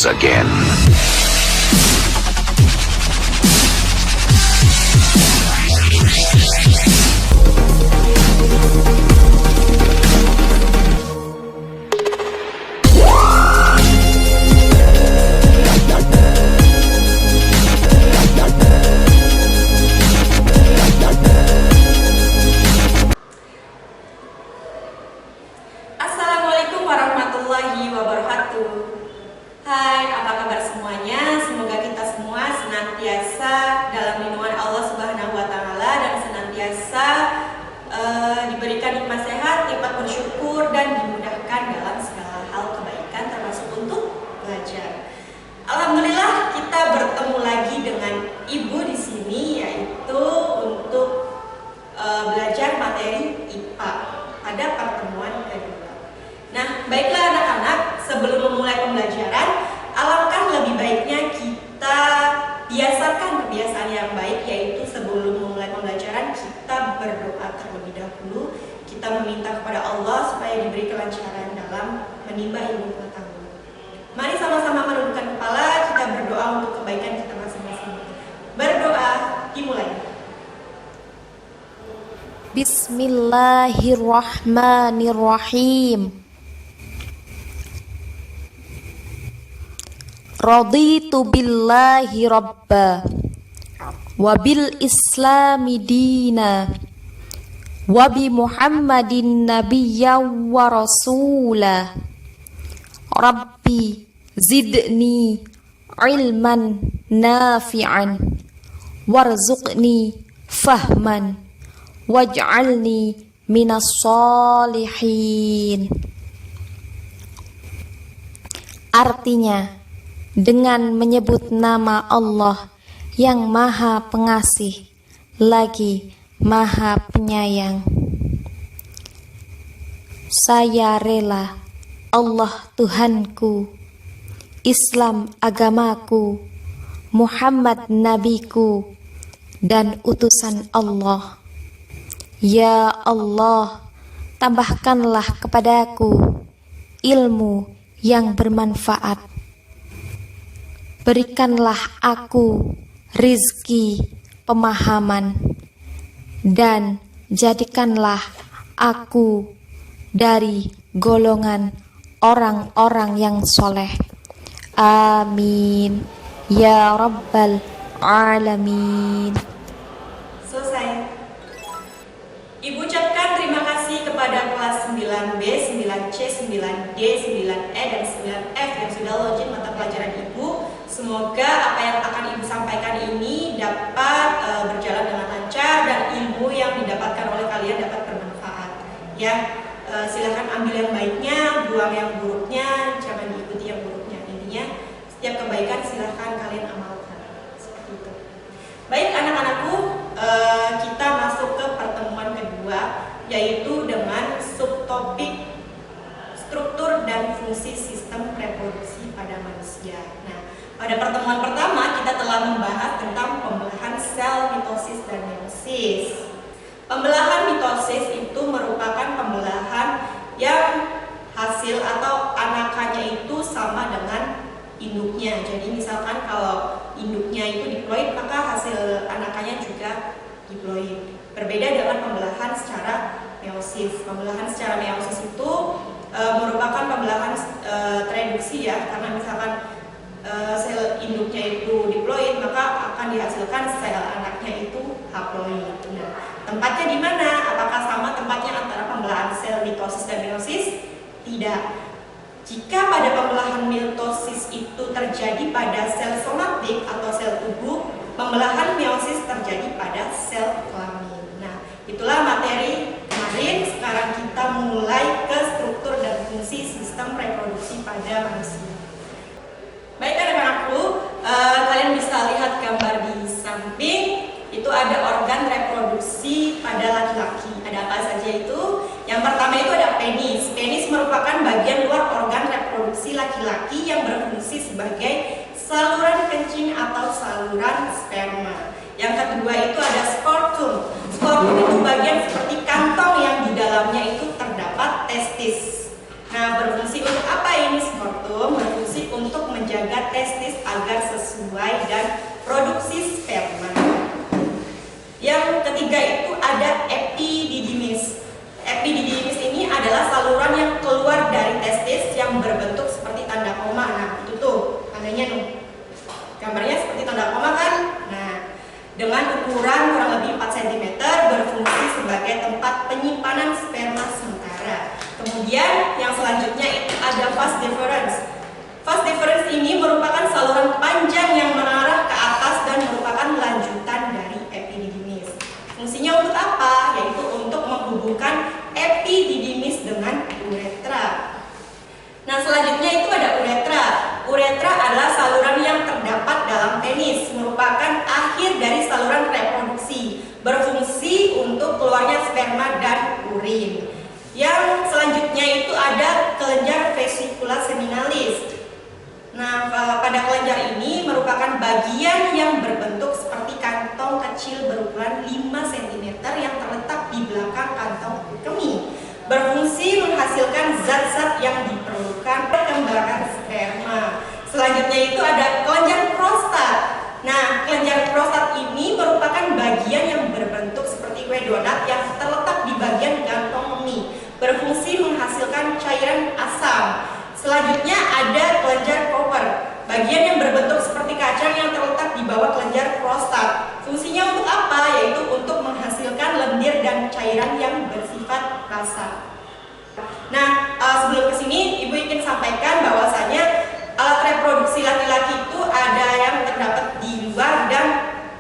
again. Assalamualaikum warahmatullahi wabarakatuh. Hai, apa kabar semuanya? Semoga kita semua senantiasa dalam lindungan Allah Subhanahu wa Ta'ala dan senantiasa diberikan nikmat sehat, nikmat bersyukur, dan dimudahkan dalam segala hal kebaikan, termasuk untuk belajar. Alhamdulillah, kita bertemu lagi dengan Ibu di sini, yaitu untuk belajar materi IPA pada pertemuan kedua. Nah, baiklah anak-anak, sebelum memulai pembelajaran, alangkah lebih baiknya kita biasakan kebiasaan yang baik, yaitu sebelum memulai pembelajaran kita berdoa terlebih dahulu. Kita meminta kepada Allah supaya diberi kelancaran dalam menimba ilmu pengetahuan. Mari sama-sama menundukkan kepala, kita berdoa untuk kebaikan kita masing-masing. Berdoa dimulai. Bismillahirrahmanirrahim. Raditu billahi rabba wa bil islami dina wa bi muhammadin nabiyya wa rasula. Rabbi zidni ilman nafi'an warzuqni fahman waj'alni minas solihin. Artinya, dengan menyebut nama Allah yang Maha Pengasih lagi Maha Penyayang, saya rela Allah Tuhanku, Islam agamaku, Muhammad nabiku, dan utusan Allah. Ya Allah, tambahkanlah kepadaku ilmu yang bermanfaat. Berikanlah aku rizki pemahaman, dan jadikanlah aku dari golongan orang-orang yang soleh. Amin ya rabbal alamin. Selesai. Ibu ucapkan terima kasih kepada kelas 9B, 9C, 9D, 9E, dan 9F yang sudah login mata pelajaran Ibu. Semoga apa yang akan Ibu sampaikan ini dapat berjalan dengan lancar dan ilmu yang didapatkan oleh kalian dapat bermanfaat. Ya, silahkan ambil yang baiknya, buang yang buruknya, jangan diikuti yang buruknya. Intinya, setiap kebaikan silahkan kalian amalkan. Seperti itu. Baik anak-anakku, kita masuk ke pertemuan kedua, yaitu dengan subtopik struktur dan fungsi sistem reproduksi pada manusia. Nah, pada pertemuan pertama kita telah membahas tentang pembelahan sel mitosis dan meiosis. Pembelahan mitosis itu merupakan pembelahan yang hasil atau anakannya itu sama dengan induknya. Jadi misalkan kalau induknya itu diploid, maka hasil anakannya juga diploid. Berbeda dengan pembelahan secara meiosis. Pembelahan secara meiosis itu merupakan pembelahan tereduksi ya, karena misalkan sel induknya itu diploid, maka akan dihasilkan sel anaknya itu haploid. Nah, tempatnya di mana? Apakah sama tempatnya antara pembelahan sel mitosis dan meiosis? Tidak. Jika pada pembelahan mitosis itu terjadi pada sel somatik atau sel tubuh, pembelahan meiosis terjadi pada sel kelamin. Nah, itulah materi kemarin. Sekarang kita mulai ke struktur dan fungsi sistem reproduksi pada manusia. Baik anak-anakku, kalian bisa lihat gambar di samping. Itu ada organ reproduksi pada laki-laki. Ada apa saja itu? Yang pertama itu ada penis. Penis merupakan bagian luar organ reproduksi laki-laki yang berfungsi sebagai saluran kencing atau saluran sperma. Yang kedua itu ada scrotum. Scrotum itu bagian seperti kantong yang di dalamnya itu terdapat testis. Nah, berfungsi untuk apa ini skortum? Berfungsi untuk menjaga testis agar sesuai dan produksi sperma. Yang ketiga itu ada epididymis. Epididymis ini adalah saluran yang keluar dari testis yang berbentuk seperti tanda koma. Nah, itu tuh tandanya nih. Gambarnya seperti tanda koma kan? Nah, dengan ukuran kurang lebih 4 cm berfungsi sebagai tempat penyimpanan sperma sementara. Kemudian yang selanjutnya itu ada vas deferens. Vas deferens ini merupakan saluran panjang yang mengarah ke atas dan merupakan lanjutan dari epididymis. Fungsinya untuk apa? Yaitu untuk menghubungkan epididymis dengan uretra. Nah, selanjutnya itu ada uretra. Uretra adalah saluran yang terdapat dalam penis, merupakan akhir dari saluran reproduksi, berfungsi untuk keluarnya sperma dan urin. Yang selanjutnya itu ada kelenjar vesicula seminalis. Nah, pada kelenjar ini merupakan bagian yang berbentuk seperti kantong kecil berukuran 5 cm yang terletak di belakang kantong kemih, berfungsi menghasilkan zat-zat yang diperlukan perkembangan sperma. Selanjutnya itu ada kelenjar prostat. Nah, kelenjar prostat ini merupakan bagian yang berbentuk seperti kue donat yang terletak di bagian kantong kemih, berfungsi menghasilkan cairan asam. Selanjutnya ada kelenjar Cooper, bagian yang berbentuk seperti kacang yang terletak di bawah kelenjar prostat. Fungsinya untuk apa? Yaitu untuk menghasilkan lendir dan cairan yang bersifat basah. Nah, sebelum kesini Ibu ingin sampaikan bahwasanya alat reproduksi laki-laki itu ada yang terdapat di luar dan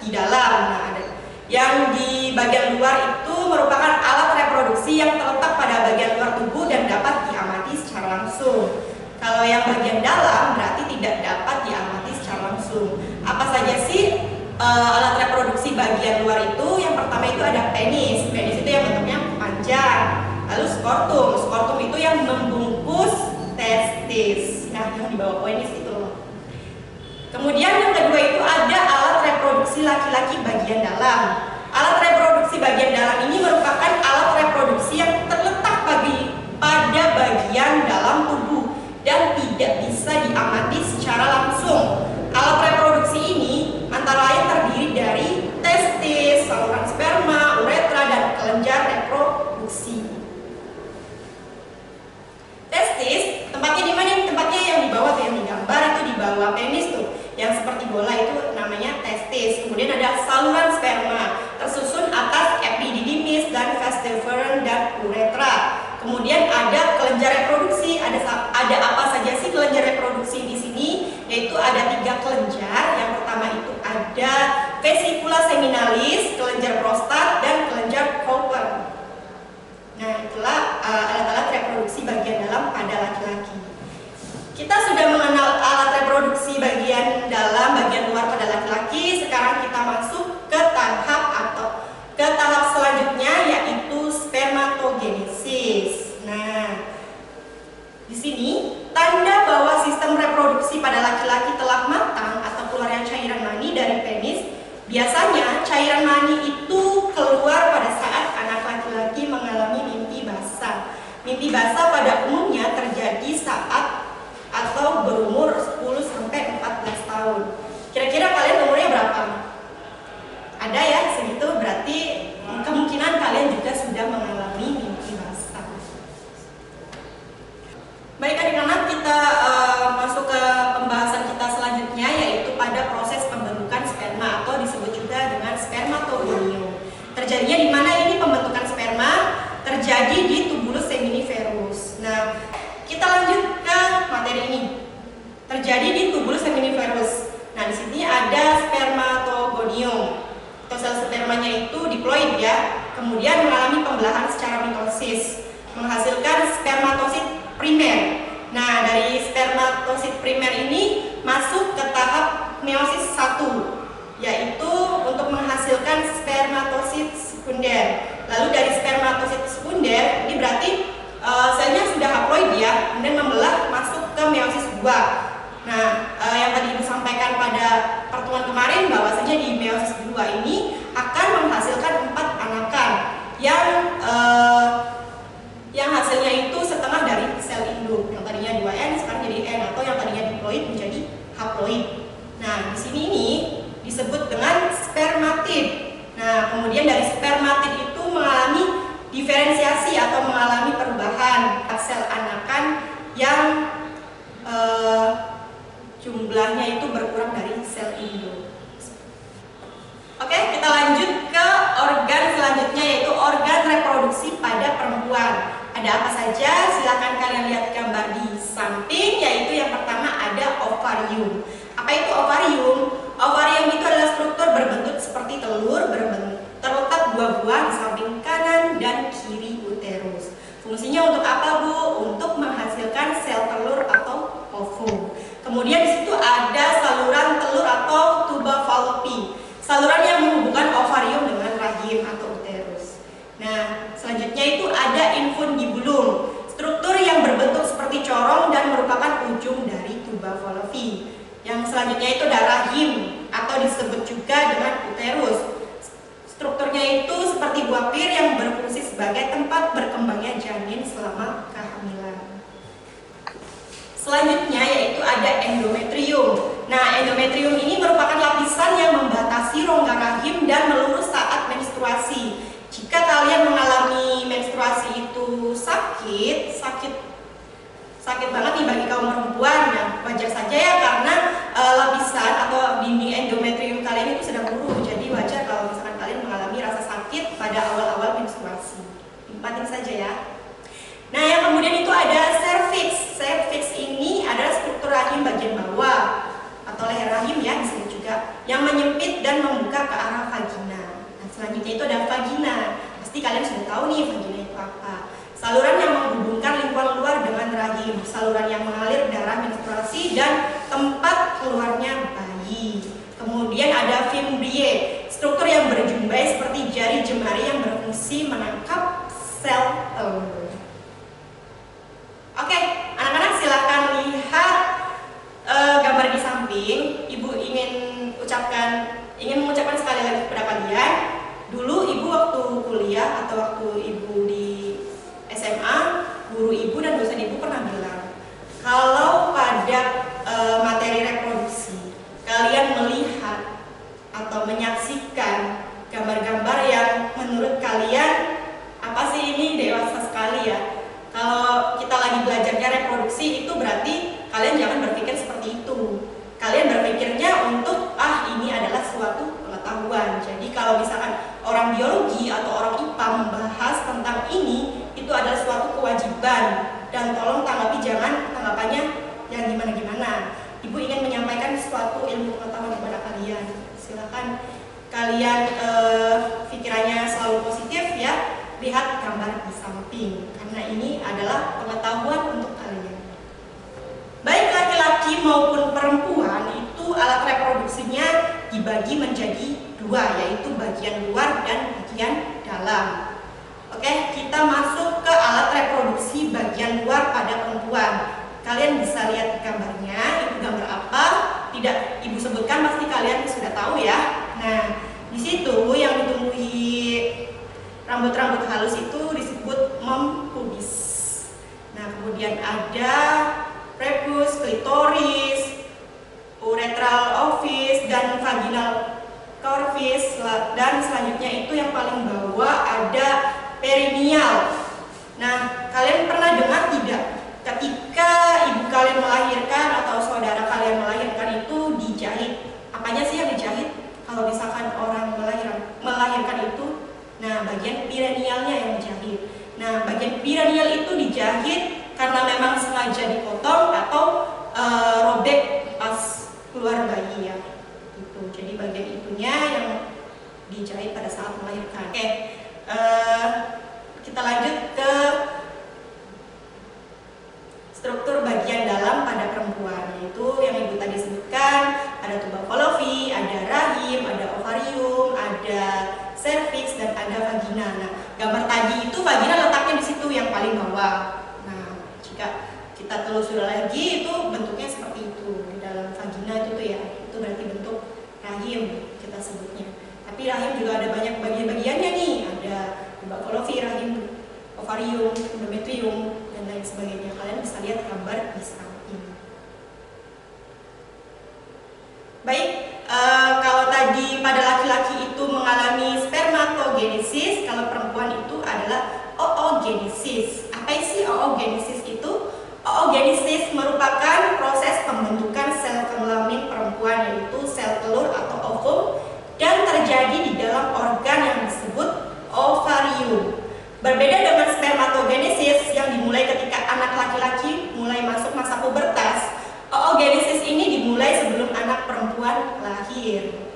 di dalam. Nah, ada yang di bagian luar itu merupakan alat reproduksi yang terletak pada bagian luar tubuh dan dapat diamati secara langsung. Kalau yang bagian dalam berarti tidak dapat diamati secara langsung. Apa saja sih alat reproduksi bagian luar itu? Yang pertama itu ada penis. Penis itu yang bentuknya panjang. Lalu skortum. Skortum itu yang membungkus testis. Nah, yang di bawah penis itu loh. Kemudian yang kedua itu ada alat reproduksi laki-laki bagian dalam. Alat reproduksi bagian dalam ini merupakan alat reproduksi yang terletak pada bagian dalam tubuh dan tidak bisa diamati secara langsung. Alat reproduksi ini antara lain terdiri dari testis, saluran sperma, uretra, dan kelenjar reproduksi. Testis, tempatnya di mana? Tempatnya yang di bawah tuh, yang digambar itu di bawah penis tuh, yang seperti bola itu namanya testis. Kemudian ada saluran sperma, tersusun atas epididymis dan vas deferens dan uretra. Kemudian ada kelenjar reproduksi. Ada apa saja sih kelenjar reproduksi di sini? Yaitu ada 3 kelenjar. Yang pertama itu ada vesicula seminalis, kelenjar prostat, dan kelenjar Cooper. Nah, itulah alat-alat reproduksi bagian dalam pada laki-laki. Kita sudah mengenal alat reproduksi bagian dalam, bagian luar pada laki-laki. Sekarang kita masuk ke tahap selanjutnya, yaitu spermatogenesis. Nah, di sini tanda bahwa sistem reproduksi pada laki-laki telah matang atau keluarnya cairan mani dari penis. Biasanya cairan mani itu keluar pada saat anak laki-laki mengalami mimpi basah. Mimpi basah pada umumnya terjadi saat atau berumur 10-14 tahun. Kira-kira kalian umurnya berapa? Ada ya segitu, berarti kemungkinan kalian juga sudah mengalami mimpi basah. Baik adik-anak, kita masuk ke pembahasan kita selanjutnya, yaitu pada proses pembentukan sperma atau disebut juga dengan spermatogonium. Terjadinya di mana ini pembentukan sperma? Terjadi di tubulus seminiferus. Nah, kita lanjut ke materi ini. Terjadi di tubulus seminiferus. Nah, di sini ada spermatogonium. Atau sel spermanya itu diploid ya. Kemudian mengalami pembelahan secara mitosis, menghasilkan spermatosit primer. Nah, dari spermatosit primer ini masuk ke tahap meiosis 1, yaitu untuk menghasilkan spermatosit sekunder. Lalu dari spermatosit sekunder ini berarti selnya sudah haploid ya, kemudian membelah masuk ke meiosis 2. Nah, yang tadi Ibu sampaikan pada pertemuan kemarin bahwasanya di meiosis 2 ini akan menghasilkan 4 anakan yang hasilnya itu setengah dari sel induk. kemudian dari spermatid itu mengalami diferensiasi atau mengalami perubahan sel anakan yang jumlahnya itu berkurang dari sel induk. Oke, kita lanjut ke organ selanjutnya, yaitu organ reproduksi pada perempuan. Ada apa saja? Silahkan kalian lihat gambar di samping, yaitu yang pertama ada ovarium. Apa itu ovarium? Ovarium itu adalah struktur berbentuk seperti telur, terletak dua buah di samping kanan dan kiri uterus. Fungsinya untuk apa, Bu? Untuk menghasilkan sel telur atau ovum. Kemudian di situ ada saluran telur atau tuba fallopi. Saluran yang menghubungkan ovarium dengan rahim atau uterus. Nah, selanjutnya itu ada infundibulum, struktur yang berbentuk seperti corong dan merupakan ujung dari tuba fallopi. Yang selanjutnya itu ada rahim atau disebut juga dengan uterus. Strukturnya itu seperti buah pir yang berfungsi sebagai tempat berkembangnya janin selama kehamilan. Selanjutnya yaitu ada endometrium. Nah, endometrium ini merupakan lapisan yang membatasi rongga rahim dan melurus saat menstruasi. Jika kalian mengalami menstruasi itu sakit banget nih bagi kaum perempuan. Nah, wajar saja ya, karena lapisan atau dinding endometrium kalian itu sedang luruh. Jadi wajar kalau misalkan kalian mengalami rasa sakit pada awal-awal menstruasi. Nikmatin saja ya. Nah, yang kemudian itu ada cervix. Cervix ini adalah struktur rahim bagian bawah atau leher rahim ya, disebut juga, yang menyempit dan membuka ke arah vagina. Nah, selanjutnya itu ada vagina. Pasti kalian sudah tahu nih vagina itu apa. Saluran yang menghubungkan lingkungan luar dengan rahim, saluran yang mengalir darah menstruasi dan tempat keluarnya bayi. Kemudian ada fimbriae, struktur yang berjumbai seperti jari jemari yang berfungsi menangkap sel telur. Oke, anak-anak silahkan lihat gambar di samping. Ibu ingin mengucapkan sekali lagi kepada kalian. Dulu ibu waktu kuliah atau waktu ibu di SMA, guru ibu dan dosen ibu pernah bilang, kalau pada materi reproduksi kalian melihat atau menyaksikan gambar-gambar yang menurut kalian apa sih ini dewasa sekali ya. Kalau kita lagi belajarnya reproduksi, itu berarti kalian jangan berpikir seperti itu. Kalian berpikirnya untuk ini adalah suatu pengetahuan. Jadi kalau misalkan orang biologi atau orang IPA membahas tentang ini, itu adalah suatu kewajiban. Dan tolong jangan tanggapannya yang gimana-gimana. Ibu ingin menyampaikan suatu ilmu pengetahuan kepada kalian. Silakan kalian pikirannya selalu positif ya. Lihat gambar di samping, karena ini adalah pengetahuan untuk kalian. Baik laki-laki maupun perempuan itu alat reproduksinya dibagi menjadi dua, yaitu bagian luar dan bagian dalam. Oke, kita masuk ke alat reproduksi bagian luar pada perempuan. Kalian bisa lihat gambarnya, itu gambar apa? Tidak ibu sebutkan, pasti kalian sudah tahu ya. Nah, di situ yang ditumbuhi rambut-rambut halus itu disebut pubis. Nah, kemudian ada prepuce, klitoris, uretral ovis, dan vaginal corpus. Dan selanjutnya itu yang paling bawah ada perineal. Nah, kalian pernah dengar tidak? Ketika ibu kalian melahirkan atau saudara kalian melahirkan itu dijahit. Apanya sih yang dijahit? Kalau misalkan orang melahirkan itu, nah, bagian perinealnya yang dijahit. Nah, bagian perineal itu dijahit karena memang sengaja dipotong atau robek pas keluar bayi ya. Gitu. Jadi bagian itunya yang dijahit pada saat melahirkan. Oke, kita lanjut ke struktur bagian dalam pada perempuan, yaitu yang ibu tadi sebutkan, ada tuba fallopi, ada rahim, ada ovarium, ada cervix, dan ada vagina. Nah, gambar tadi itu vagina letaknya di situ yang paling bawah. Nah, jika kita telusuri lagi itu bentuknya seperti itu. Di dalam vagina itu tuh ya, itu berarti bentuk rahim kita sebutnya. Tapi rahim juga ada banyak bagian-bagiannya nih. Ada tuba fallopi, rahim, ovarium, endometrium, dan lain sebagainya. Kalian bisa lihat gambar di samping. Baik, kalau tadi pada laki-laki itu mengalami spermatogenesis, kalau perempuan itu adalah oogenesis. Apa sih oogenesis itu? Oogenesis merupakan proses pembentukan sel kelamin perempuan, yaitu sel telur atau ovum, dan terjadi di dalam organ yang disebut ovarium. Berbeda dengan spermatogenesis yang dimulai ketika anak laki-laki mulai masuk masa pubertas, oogenesis ini dimulai sebelum anak perempuan lahir.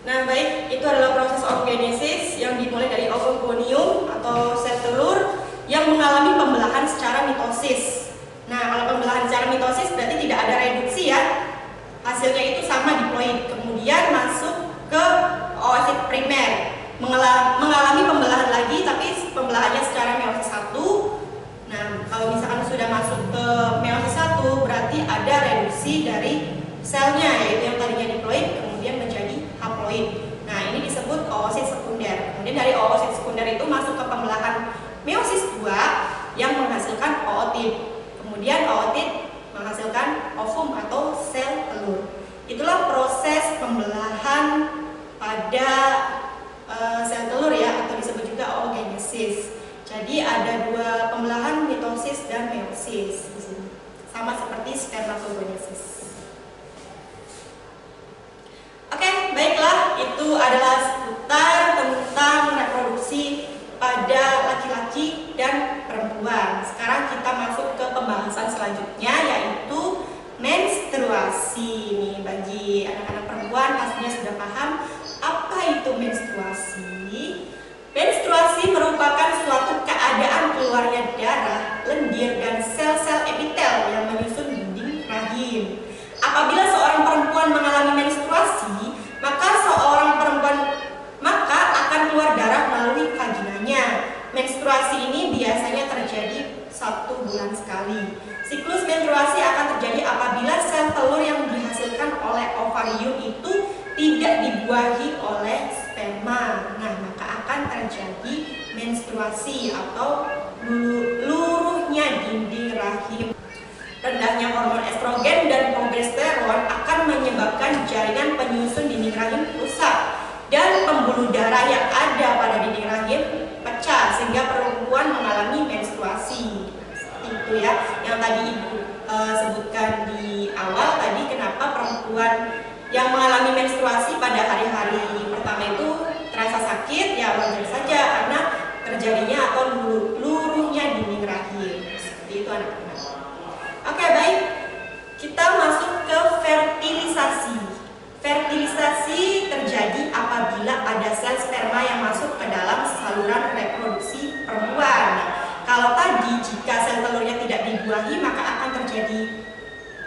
Nah, baik, itu adalah proses oogenesis yang dimulai dari ovogonium atau sel telur yang mengalami pembelahan secara mitosis. Nah, kalau pembelahan secara mitosis berarti tidak ada reduksi ya. Hasilnya itu sama diploid, kemudian masuk ke oosit primer, mengalami pembelahan lagi, tapi pembelahannya secara meiosis 1. Nah, kalau misalkan sudah masuk ke meiosis 1 berarti ada reduksi dari selnya, yaitu yang tadinya diploid kemudian menjadi haploid. Nah, ini disebut oosit sekunder. Kemudian dari oosit sekunder itu masuk ke pembelahan meiosis 2 yang menghasilkan ootit. Kemudian ootit menghasilkan ovum atau sel telur. Itulah proses pembelahan pada sel telur ya, atau disebut juga oogenesis. Jadi ada dua pembelahan, mitosis dan meiosis di sini. Sama seperti spermatogenesis. Oke, baiklah, itu adalah seputar tentang reproduksi pada laki-laki dan perempuan. Sekarang kita masuk ke pembahasan selanjutnya, yaitu menstruasi. Nih, bagi anak-anak perempuan pastinya sudah paham apa itu menstruasi. Menstruasi merupakan suatu keadaan keluarnya darah, lendir, dan sel-sel epitel yang menyusun dinding rahim. Apabila seorang perempuan mengalami menstruasi, maka akan keluar darah melalui vaginanya. Menstruasi ini biasanya terjadi 1 bulan sekali. Siklus menstruasi akan terjadi apabila sel telur yang dihasilkan oleh ovarium itu tidak dibuahi oleh sperma. Nah, maka akan terjadi menstruasi atau luruhnya dinding rahim. Rendahnya hormon estrogen dan progesteron akan menyebabkan jaringan penyusun dinding rahim rusak dan pembuluh darah yang ada pada dinding rahim pecah sehingga perempuan mengalami menstruasi. Seperti itu ya, yang tadi Ibu sebutkan di awal tadi, kenapa perempuan yang mengalami menstruasi pada hari-hari pertama itu terasa sakit, ya wajar saja karena terjadinya atau luruhnya dinding rahim. Seperti itu anak-anak. Oke, baik, kita masuk ke fertilisasi. Fertilisasi terjadi apabila ada sel sperma yang masuk ke dalam saluran reproduksi perempuan. Nah, kalau tadi jika sel telurnya tidak dibuahi maka akan terjadi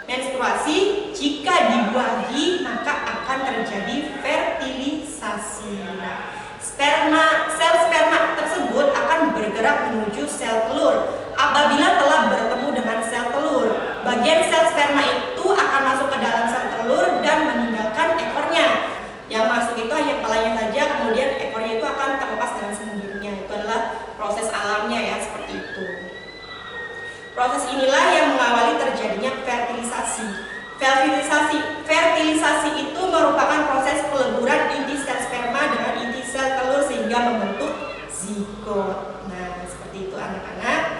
menstruasi, jika dibuahi maka akan terjadi fertilisasi. Nah, sel sperma tersebut akan bergerak menuju sel telur. Apabila telah bertemu dengan sel telur, bagian sel sperma itu akan masuk ke dalam sel telur dan meninggalkan ekornya. Yang masuk itu hanya kepalanya saja, kemudian ekornya itu akan terlepas dengan sendirinya. Itu adalah proses alamnya ya, seperti itu. Proses inilah yang mengawali terjadinya fertilisasi. Fertilisasi itu merupakan proses peleburan inti sel sperma dengan inti sel telur sehingga membentuk zigot. Nah, seperti itu anak-anak.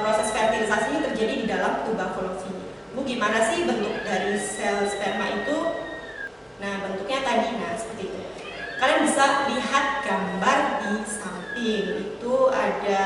Proses fertilisasi ini terjadi di dalam tuba fallopi. Bu, gimana sih bentuk dari sel sperma itu? Nah, bentuknya tadi, nah seperti itu. Kalian bisa lihat gambar di samping. Itu ada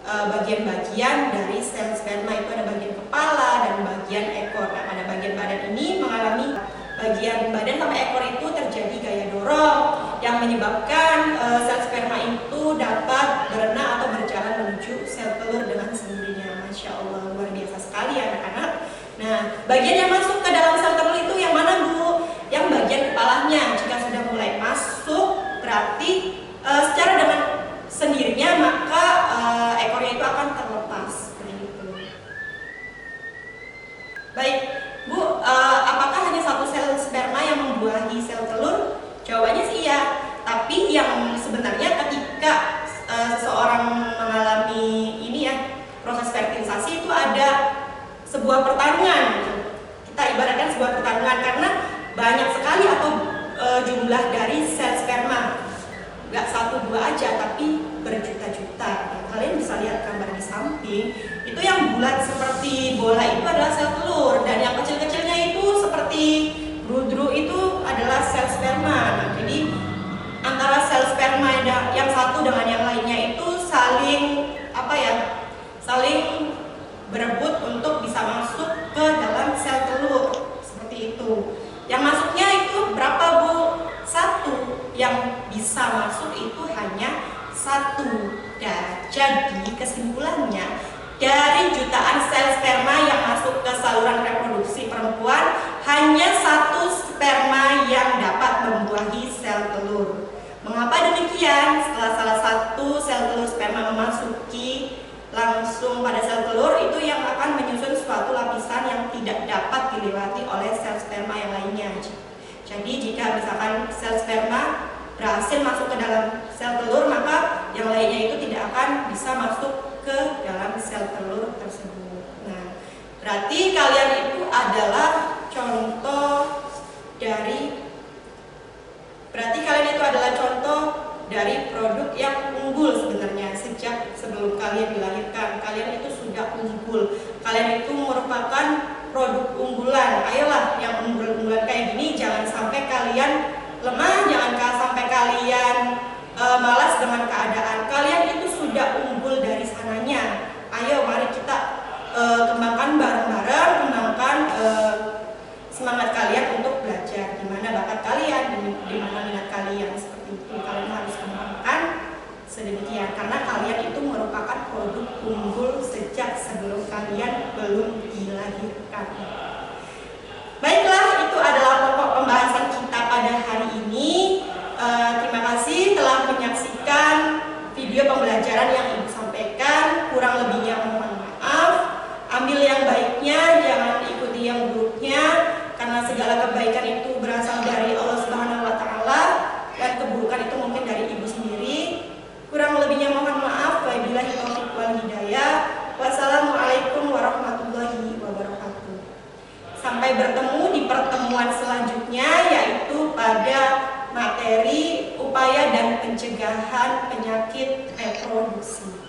bagian-bagian dari sel sperma, itu ada bagian kepala dan bagian ekor. Nah, pada bagian badan ini mengalami bagian badan sampai ekor itu terjadi gaya dorong yang menyebabkan sel sperma itu dapat berenang atau berjalan menuju sel telur dengan sendirinya. Masya Allah, luar biasa sekali ya anak-anak. Nah, bagian yang masuk ke dalam sel telur itu yang mana, Bu? Yang bagian kepalanya. Jika sudah mulai masuk, berarti secara dengan sendirinya maka ekornya itu akan terlepas. Seperti itu. Baik, Bu, apakah hanya satu sel sperma yang membuahi sel telur? Jawabannya sih iya. Tapi yang sebenarnya ketika seseorang mengalami ini ya, proses fertilisasi itu ada sebuah pertarungan. Kita ibaratkan sebuah pertarungan karena banyak sekali atau jumlah dari sel sperma. Nggak 1-2 aja, tapi berjuta-juta. Ya, kalian bisa lihat gambar di samping, itu yang bulat seperti bola itu adalah sel telur, dan yang kecil-kecilnya itu seperti brudru itu adalah sel sperma. Nah, jadi antara sel sperma yang satu dengan yang lainnya itu saling saling berebut untuk bisa masuk ke dalam sel telur seperti itu. Yang masuknya itu berapa, Bu? 1. Yang bisa masuk itu hanya 1. Dan jadi kesimpulannya, dari jutaan sel sperma yang masuk ke saluran reproduksi perempuan, hanya 1 sperma yang dapat membuahi sel telur. Mengapa demikian? Setelah salah satu sel telur sperma memasuki langsung pada sel telur, itu yang akan menyusun suatu lapisan yang tidak dapat dilewati oleh sel sperma yang lainnya. Jadi jika misalkan sel sperma berhasil masuk ke dalam sel telur, maka yang lainnya itu tidak akan bisa masuk ke dalam sel telur tersebut. Nah, berarti kalian itu adalah contoh dari produk yang unggul sebenarnya. Sejak sebelum kalian dilahirkan, kalian itu sudah unggul. Kalian itu merupakan produk unggulan. Ayolah, yang unggulan kayak gini jangan sampai kalian lemah, jangan sampai kalian malas dengan keadaan. Kalian itu sudah unggul dari sananya. Ayo, mari kita kembangkan bareng-bareng, kembangkan semangat kalian untuk belajar. Di mana bakat kalian, di mana minat kalian, seperti itu. Kalian harus kembangkan sedemikian, karena kalian itu merupakan produk unggul sejak sebelum kalian belum dilahirkan. Baiklah, itu adalah pokok pembahasan kita pada hari ini. Terima kasih telah menyaksikan video pembelajaran yang Ibu sampaikan. Kurang lebihnya mohon maaf. Ambil yang baiknya, jangan ikuti yang buruknya, karena segala kebaikan itu berasal dari Allah Subhanahu wa Ta'ala, dan keburukan itu mungkin dari Ibu sendiri. Kurang lebihnya mohon maaf. Wabillahi taufiq wal hidayah. Wassalamualaikum warahmatullahi wabarakatuh. Sampai bertemu di pertemuan selanjutnya, yaitu pada materi upaya dan pencegahan penyakit reproduksi.